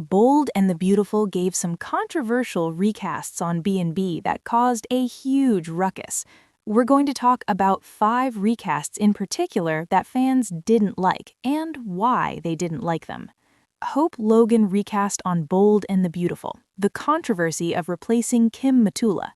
Bold and the Beautiful gave some controversial recasts on B&B that caused a huge ruckus. We're going to talk about 5 recasts in particular that fans didn't like and why they didn't like them. Hope Logan recast on Bold and the Beautiful, the controversy of replacing Kim Matula.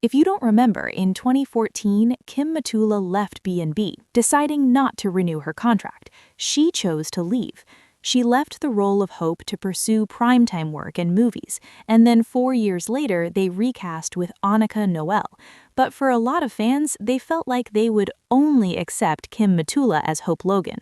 If you don't remember, in 2014, Kim Matula left B&B, deciding not to renew her contract. She chose to leave. She left the role of Hope to pursue primetime work and movies, and then 4 years later, they recast with Annika Noel. But for a lot of fans, they felt like they would only accept Kim Matula as Hope Logan.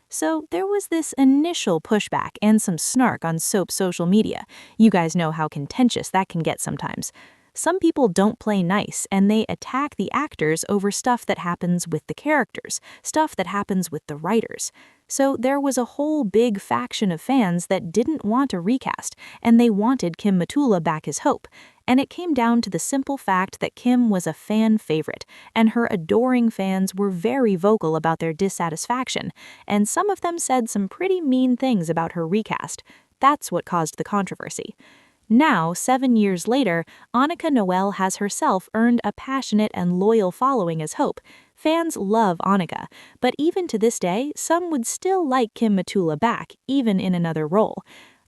So there was this initial pushback and some snark on Soap's social media. You guys know how contentious that can get sometimes. Some people don't play nice, and they attack the actors over stuff that happens with the characters, stuff that happens with the writers. So there was a whole big faction of fans that didn't want a recast, and they wanted Kim Matula back as Hope. And it came down to the simple fact that Kim was a fan favorite, and her adoring fans were very vocal about their dissatisfaction, and some of them said some pretty mean things about her recast. That's what caused the controversy. Now, 7 years later, Annika Noel has herself earned a passionate and loyal following as Hope. Fans love Annika, but even to this day, some would still like Kim Matula back, even in another role.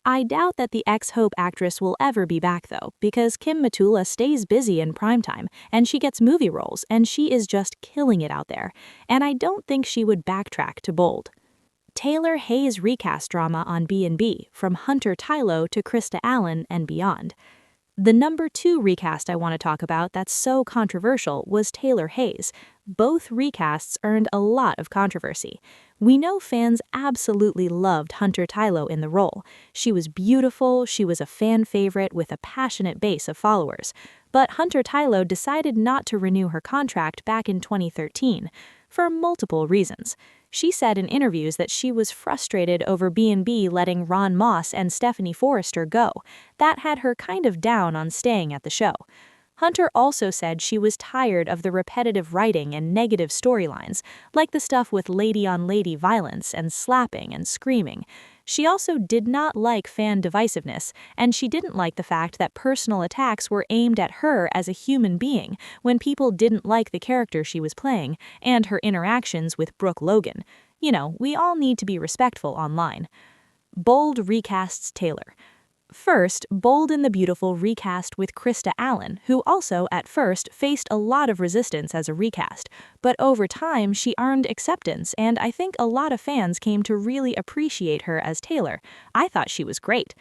I doubt that the ex-Hope actress will ever be back though, because Kim Matula stays busy in primetime, and she gets movie roles, and she is just killing it out there. And I don't think she would backtrack to Bold. Taylor Hayes recast drama on B&B, from Hunter Tylo to Krista Allen and beyond. The number 2 recast I want to talk about that's so controversial was Taylor Hayes. Both recasts earned a lot of controversy. We know fans absolutely loved Hunter Tylo in the role. She was beautiful, she was a fan favorite with a passionate base of followers. But Hunter Tylo decided not to renew her contract back in 2013, for multiple reasons. She said in interviews that she was frustrated over B&B letting Ron Moss and Stephanie Forrester go. That had her kind of down on staying at the show. Hunter also said she was tired of the repetitive writing and negative storylines, like the stuff with lady-on-lady violence and slapping and screaming. She also did not like fan divisiveness, and she didn't like the fact that personal attacks were aimed at her as a human being when people didn't like the character she was playing, and her interactions with Brooke Logan. You know, we all need to be respectful online. Bold recasts Taylor. First, Bold and the Beautiful recast with Krista Allen, who also, at first, faced a lot of resistance as a recast, but over time she earned acceptance, and I think a lot of fans came to really appreciate her as Taylor. I thought she was great.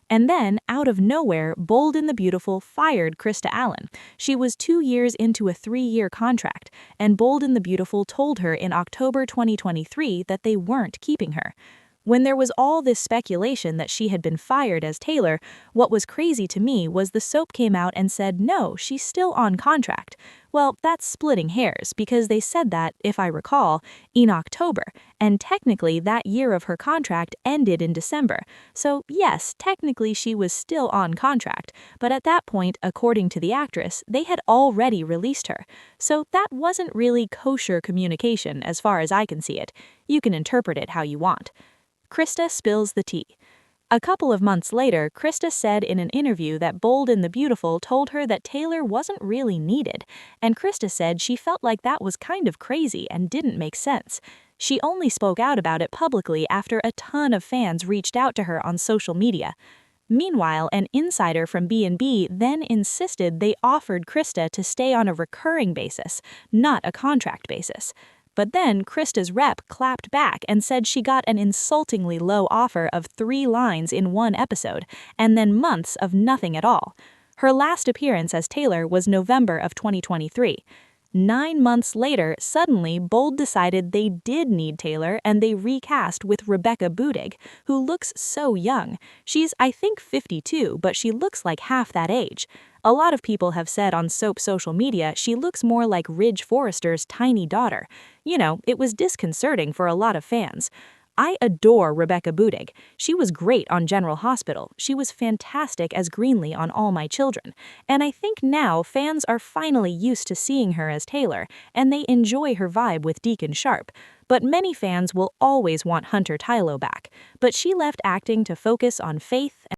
And then, out of nowhere, Bold and the Beautiful fired Krista Allen. She was 2 years into a 3-year contract, and Bold and the Beautiful told her in October 2023 that they weren't keeping her. When there was all this speculation that she had been fired as Taylor, what was crazy to me was the soap came out and said, no, she's still on contract. Well, that's splitting hairs, because they said that, if I recall, in October, and technically that year of her contract ended in December. So yes, technically she was still on contract, but at that point, according to the actress, they had already released her. So that wasn't really kosher communication as far as I can see it. You can interpret it how you want. Krista spills the tea. A couple of months later, Krista said in an interview that Bold and the Beautiful told her that Taylor wasn't really needed, and Krista said she felt like that was kind of crazy and didn't make sense. She only spoke out about it publicly after a ton of fans reached out to her on social media. Meanwhile, an insider from B&B then insisted they offered Krista to stay on a recurring basis, not a contract basis. But then Krista's rep clapped back and said she got an insultingly low offer of 3 lines in 1 episode, and then months of nothing at all. Her last appearance as Taylor was November of 2023. 9 months later, suddenly Bold decided they did need Taylor, and they recast with Rebecca Budig, who looks so young. She's, I think, 52, but she looks like half that age. A lot of people have said on Soap social media she looks more like Ridge Forrester's tiny daughter. You know, it was disconcerting for a lot of fans. I adore Rebecca Budig. She was great on General Hospital. She was fantastic as Greenlee on All My Children. And I think now fans are finally used to seeing her as Taylor, and they enjoy her vibe with Deacon Sharp. But many fans will always want Hunter Tylo back. But she left acting to focus on Faith